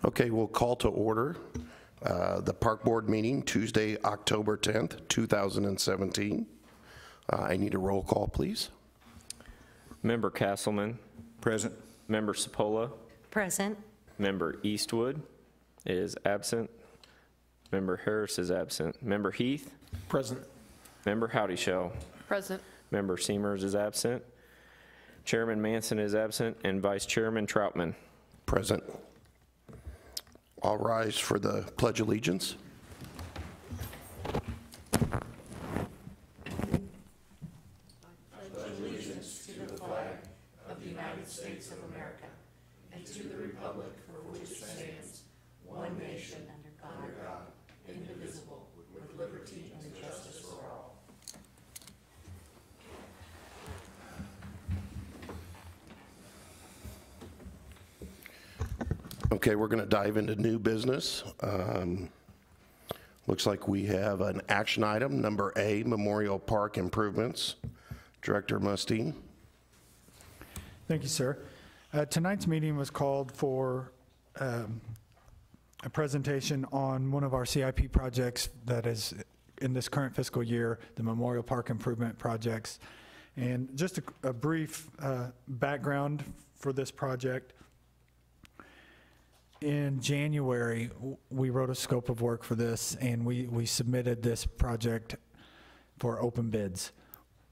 Okay, we'll call to order the Park Board meeting Tuesday, October 10th, 2017. I need a roll call, please. Member Castleman. Present. Member Cipolla. Present. Member Eastwood is absent. Member Harris is absent. Member Heath. Present. Member Howdy-Shell. Present. Member Seamers is absent. Chairman Manson is absent, and Vice Chairman Troutman. Present. All rise for the Pledge of Allegiance. Okay, we're going to dive into new business. Looks like we have an action item, number A, Memorial Park improvements. Director Mustine. Thank you, sir. Tonight's meeting was called for a presentation on one of our CIP projects that is in this current fiscal year, the Memorial Park improvement projects. And just a brief background for this project. In January, we wrote a scope of work for this, and we submitted this project for open bids.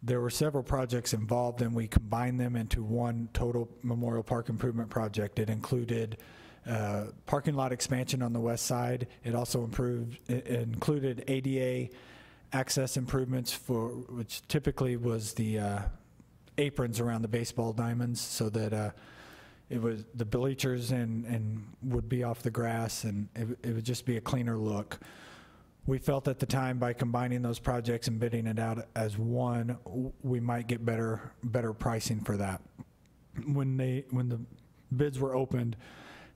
There were several projects involved, and we combined them into one total Memorial Park improvement project. It included parking lot expansion on the west side. It also included ADA access improvements, which typically was the aprons around the baseball diamonds, so that it was the bleachers and would be off the grass, and it would just be a cleaner look. We felt at the time by combining those projects and bidding it out as one, we might get better pricing for that. When the bids were opened,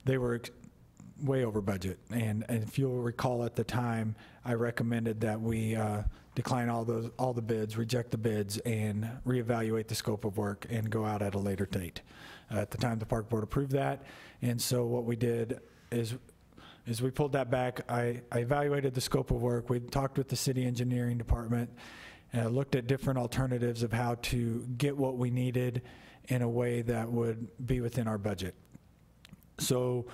they were way over budget, and if you'll recall at the time, I recommended that we decline all the bids, reject the bids, and reevaluate the scope of work and go out at a later date. At the time, the Park Board approved that, and so what we did is we pulled that back. I evaluated the scope of work. We talked with the city engineering department, looked at different alternatives of how to get what we needed in a way that would be within our budget. So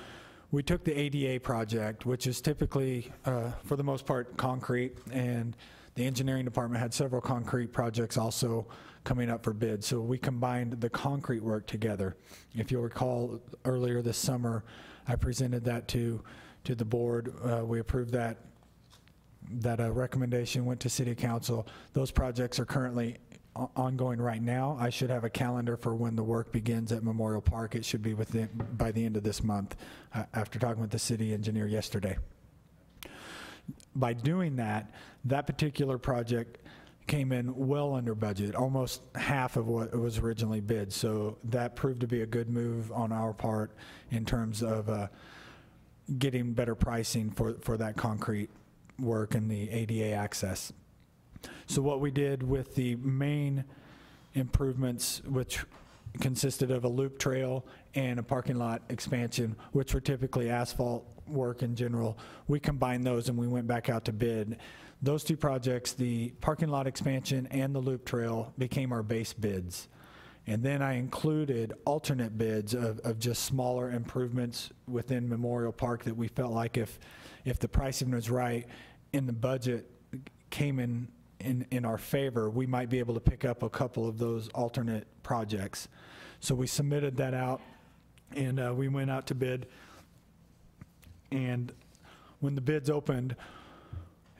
we took the ADA project, which is typically, for the most part, concrete, and the engineering department had several concrete projects also coming up for bid. So we combined the concrete work together. If you'll recall, earlier this summer, I presented that to the board. We approved that recommendation, went to City Council. Those projects are currently ongoing right now. I should have a calendar for when the work begins at Memorial Park. It should be by the end of this month, after talking with the city engineer yesterday. By doing that particular project came in well under budget, almost half of what it was originally bid. So that proved to be a good move on our part in terms of getting better pricing for that concrete work and the ADA access. So what we did with the main improvements, which consisted of a loop trail and a parking lot expansion, which were typically asphalt work in general, we combined those and we went back out to bid. Those two projects, the parking lot expansion and the loop trail, became our base bids. And then I included alternate bids of just smaller improvements within Memorial Park that we felt like if the pricing was right and the budget came in our favor, we might be able to pick up a couple of those alternate projects. So we submitted that out, and we went out to bid. And when the bids opened,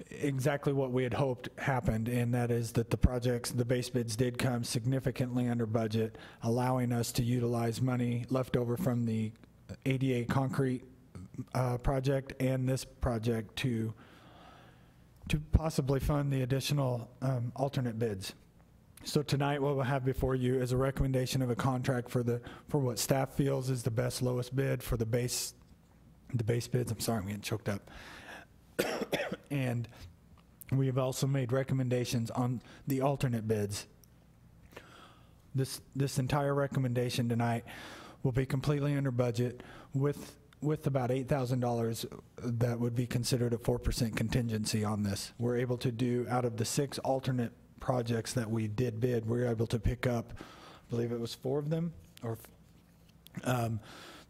exactly what we had hoped happened, and that is that the base bids did come significantly under budget, allowing us to utilize money left over from the ADA concrete project and this project to possibly fund the additional alternate bids. So tonight what we'll have before you is a recommendation of a contract for what staff feels is the best lowest bid for the base bids. I'm sorry, I'm getting choked up. And we have also made recommendations on the alternate bids. This entire recommendation tonight will be completely under budget with with about $8,000 that would be considered a 4% contingency on this. We're able to do, out of the 6 alternate projects that we did bid, we were able to pick up, I believe it was 4 of them, or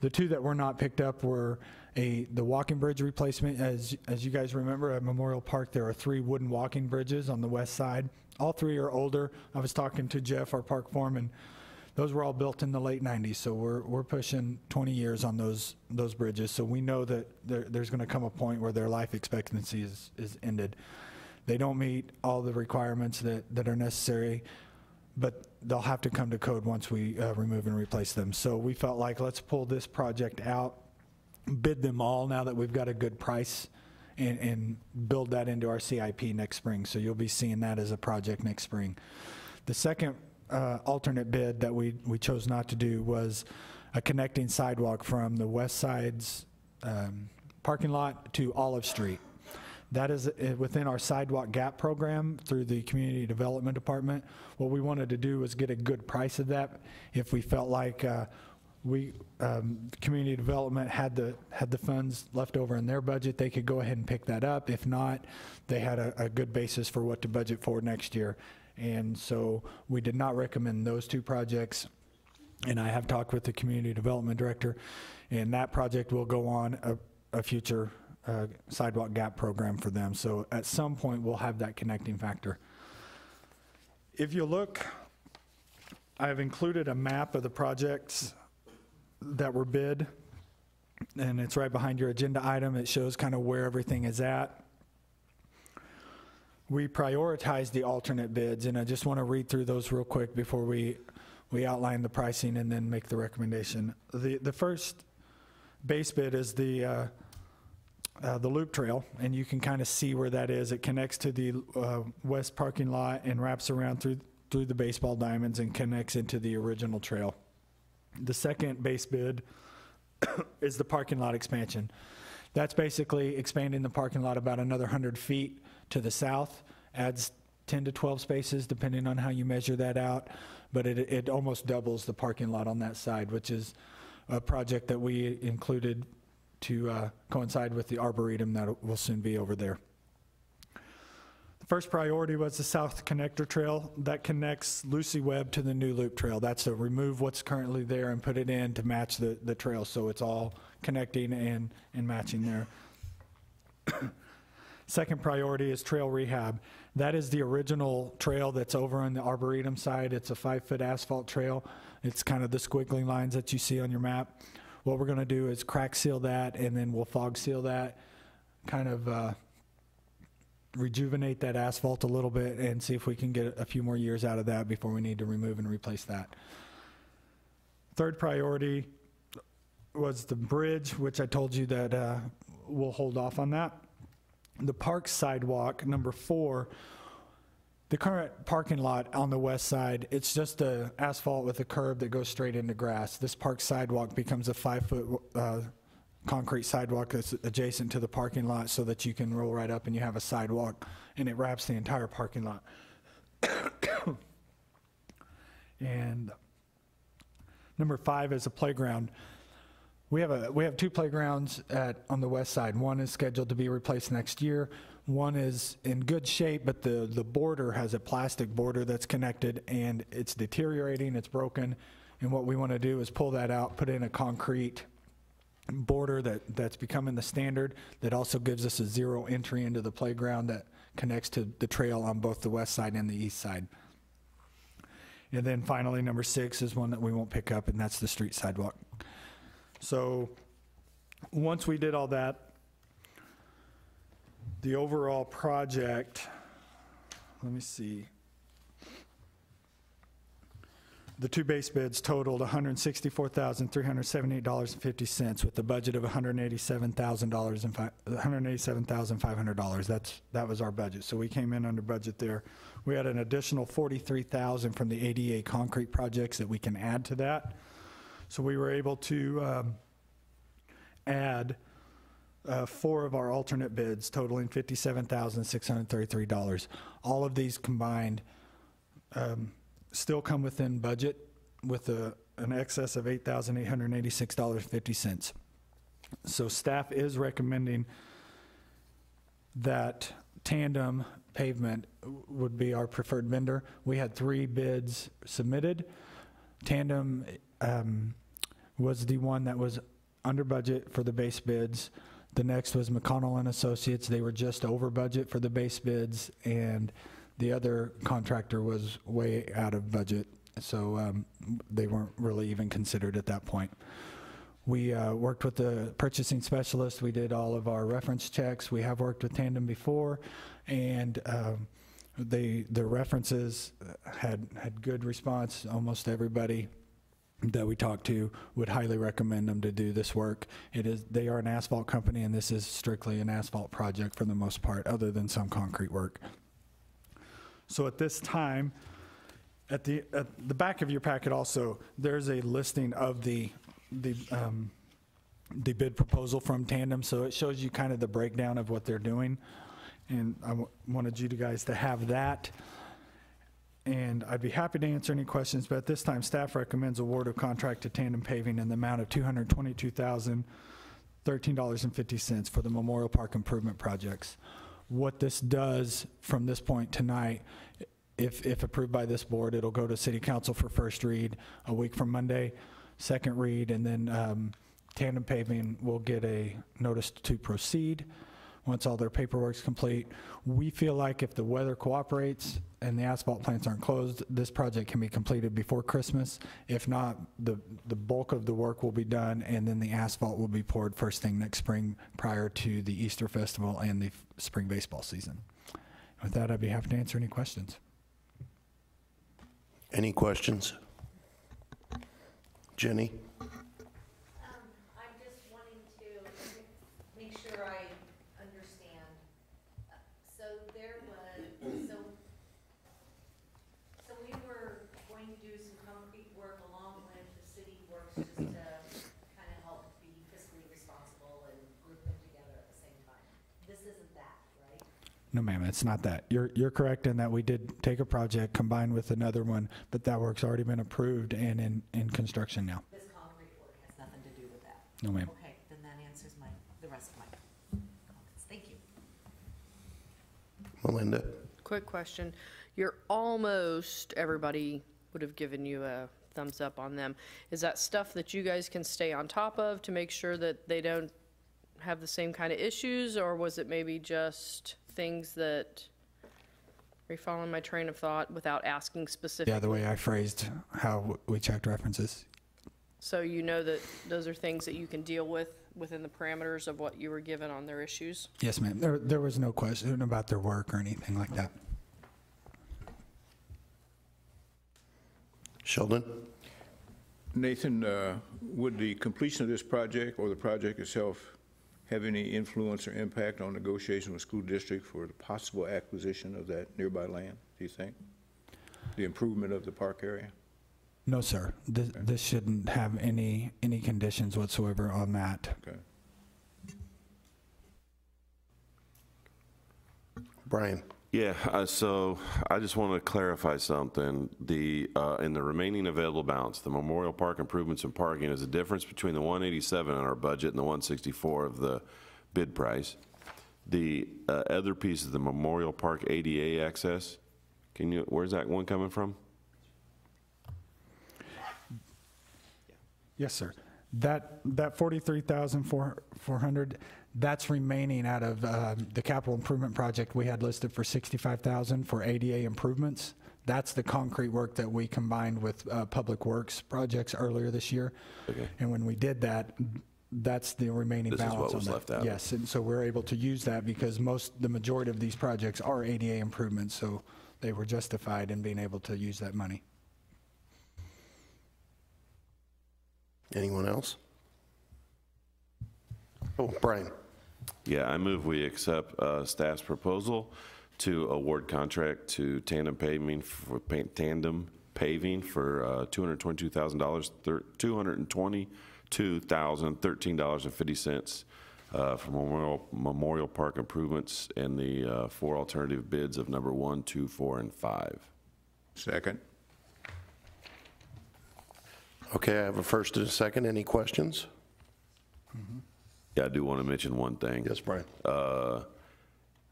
the 2 that were not picked up were the walking bridge replacement. As you guys remember, at Memorial Park, there are 3 wooden walking bridges on the west side. All 3 are older. I was talking to Jeff, our park foreman. Those were all built in the late 90s, so we're pushing 20 years on those bridges. So we know that there's going to come a point where their life expectancy is ended. They don't meet all the requirements that are necessary, but they'll have to come to code once we remove and replace them. So we felt like, let's pull this project out, bid them all now that we've got a good price, and build that into our CIP next spring. So you'll be seeing that as a project next spring. The second alternate bid that we chose not to do was a connecting sidewalk from the west side's parking lot to Olive Street. That is within our sidewalk gap program through the Community Development Department. What we wanted to do was get a good price of that. If we felt like Community Development had the funds left over in their budget, they could go ahead and pick that up. If not, they had a good basis for what to budget for next year. And so we did not recommend those 2 projects. And I have talked with the Community Development Director, and that project will go on a future sidewalk gap program for them. So at some point, we'll have that connecting factor. If you look, I've included a map of the projects that were bid, and it's right behind your agenda item. It shows kind of where everything is at. We prioritized the alternate bids, and I just want to read through those real quick before we outline the pricing and then make the recommendation. The first base bid is the loop trail, and you can kind of see where that is. It connects to the west parking lot and wraps around through the baseball diamonds and connects into the original trail. The second base bid is the parking lot expansion. That's basically expanding the parking lot about another 100 feet to the south, adds 10 to 12 spaces depending on how you measure that out, but it almost doubles the parking lot on that side, which is a project that we included to coincide with the Arboretum that will soon be over there. The first priority was the South Connector Trail that connects Lucy Webb to the new loop trail. That's to remove what's currently there and put it in to match the trail, so it's all connecting and matching there. Second priority is trail rehab. That is the original trail that's over on the Arboretum side. It's a 5-foot asphalt trail. It's kind of the squiggly lines that you see on your map. What we're going to do is crack seal that, and then we'll fog seal that, kind of rejuvenate that asphalt a little bit and see if we can get a few more years out of that before we need to remove and replace that. Third priority was the bridge, which I told you that we'll hold off on that. The park sidewalk, number 4, the current parking lot on the west side, it's just the asphalt with a curb that goes straight into grass. This park sidewalk becomes a 5-foot concrete sidewalk that's adjacent to the parking lot so that you can roll right up and you have a sidewalk, and it wraps the entire parking lot. And number 5 is a playground. We have 2 playgrounds on the west side. One is scheduled to be replaced next year. One is in good shape, but the border has a plastic border that's connected, and it's deteriorating, it's broken. And what we want to do is pull that out, put in a concrete border that's becoming the standard, that also gives us a 0 entry into the playground that connects to the trail on both the west side and the east side. And then finally, number 6 is one that we won't pick up, and that's the street sidewalk. So once we did all that, the overall project, let me see, the 2 base bids totaled $164,378.50 with a budget of $187,500. That was our budget. So we came in under budget there. We had an additional $43,000 from the ADA concrete projects that we can add to that. So we were able to add 4 of our alternate bids totaling $57,633. All of these combined still come within budget with an excess of $8,886.50. So staff is recommending that Tandem Pavement would be our preferred vendor. We had 3 bids submitted. Tandem was the one that was under budget for the base bids. The next was McConnell and Associates. They were just over budget for the base bids, and the other contractor was way out of budget, so they weren't really even considered at that point. We worked with the purchasing specialist. We did all of our reference checks. We have worked with Tandem before, and the references had good response. Almost everybody that we talked to would highly recommend them to do this work. They are an asphalt company, and this is strictly an asphalt project for the most part, other than some concrete work. So at this time, at the back of your packet also, there's a listing of the bid proposal from Tandem, so it shows you kind of the breakdown of what they're doing, and I wanted you guys to have that. And I'd be happy to answer any questions, but at this time, staff recommends award of contract to Tandem Paving in the amount of $222,013.50 for the Memorial Park improvement projects. What this does from this point tonight, if approved by this board, it'll go to City Council for first read a week from Monday, second read, and then Tandem Paving will get a notice to proceed once all their paperwork's complete. We feel like if the weather cooperates and the asphalt plants aren't closed, this project can be completed before Christmas. If not, the bulk of the work will be done, and then the asphalt will be poured first thing next spring prior to the Easter Festival and the spring baseball season. With that, I'd be happy to answer any questions. Any questions? Jenny? I'm just wanting to make sure I understand. So there was, so we were going to do some concrete work along with the city works just to kind of help be fiscally responsible and group them together at the same time. This isn't that, right? No, ma'am, it's not that. You're correct in that we did take a project, combined with another one, but that work's already been approved and in construction now. This concrete work has nothing to do with that. No, ma'am. Okay, then that answers the rest of my comments. Thank you. Melinda? Quick question. Everybody would have given you a thumbs up on them. Is that stuff that you guys can stay on top of to make sure that they don't have the same kind of issues, or was it maybe just things that, are you following my train of thought without asking specifically? Yeah, the way I phrased how we checked references. So you know that those are things that you can deal with within the parameters of what you were given on their issues? Yes, ma'am. There was no question about their work or anything like that. Sheldon? Nathan, would the completion of this project or the project itself have any influence or impact on negotiation with school district for the possible acquisition of that nearby land, do you think? The improvement of the park area? No, sir. This shouldn't have any conditions whatsoever on that. Okay. Brian? Yeah, so I just want to clarify something. In the remaining available balance, the Memorial Park improvements and parking is a difference between the 187 in our budget and the 164 of the bid price. The other piece is the Memorial Park ADA access. Where's that one coming from? Yes, sir. That 43,400, that's remaining out of the capital improvement project we had listed for 65,000 for ADA improvements. That's the concrete work that we combined with public works projects earlier this year. Okay. And when we did that, that's the remaining This is balance what was on left that. out. Yes, and so we're able to use that because the majority of these projects are ADA improvements, so they were justified in being able to use that money. Anyone else? Oh, Brian? Yeah, I move we accept staff's proposal to award contract to Tandem Paving for $222,000, $222,013.50 for Memorial Park improvements and the 4 alternative bids of number 1, 2, 4, and 5. Second. Okay, I have a first and a second. Any questions? Yeah, I do want to mention one thing. Yes, Brian.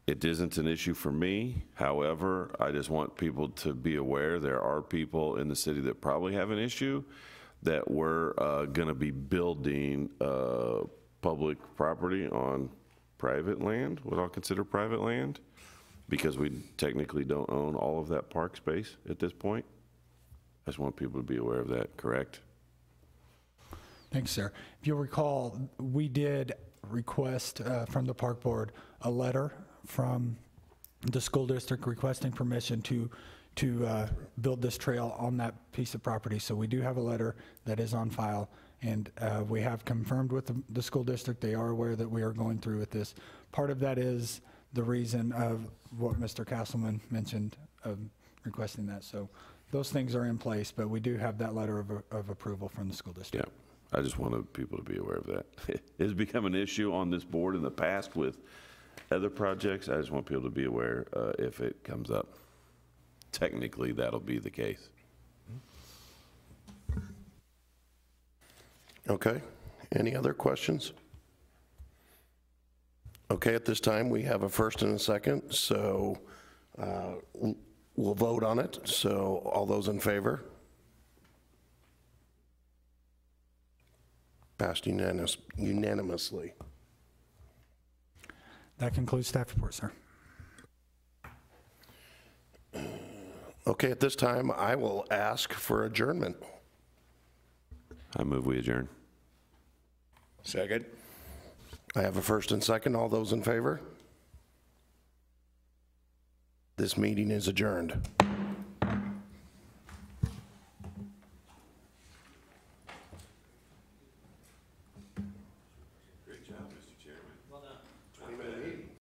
It isn't an issue for me. However, I just want people to be aware there are people in the city that probably have an issue that we're going to be building public property on private land, what I'll consider private land, because we technically don't own all of that park space at this point. I just want people to be aware of that, correct? Thanks, sir. If you'll recall, we did request from the park board a letter from the school district requesting permission to build this trail on that piece of property. So we do have a letter that is on file, and we have confirmed with the school district. They are aware that we are going through with this. Part of that is the reason of what Mr. Castleman mentioned of requesting that. So those things are in place, but we do have that letter of approval from the school district. Yeah, I just wanted people to be aware of that. It's become an issue on this board in the past with other projects. I just want people to be aware if it comes up. Technically, that'll be the case. Okay. Any other questions? Okay, at this time, we have a first and a second, so we'll vote on it. So all those in favor? Passed unanimously. That concludes staff report, sir. Okay, at this time, I will ask for adjournment. I move we adjourn. Second. I have a first and second. All those in favor? This meeting is adjourned.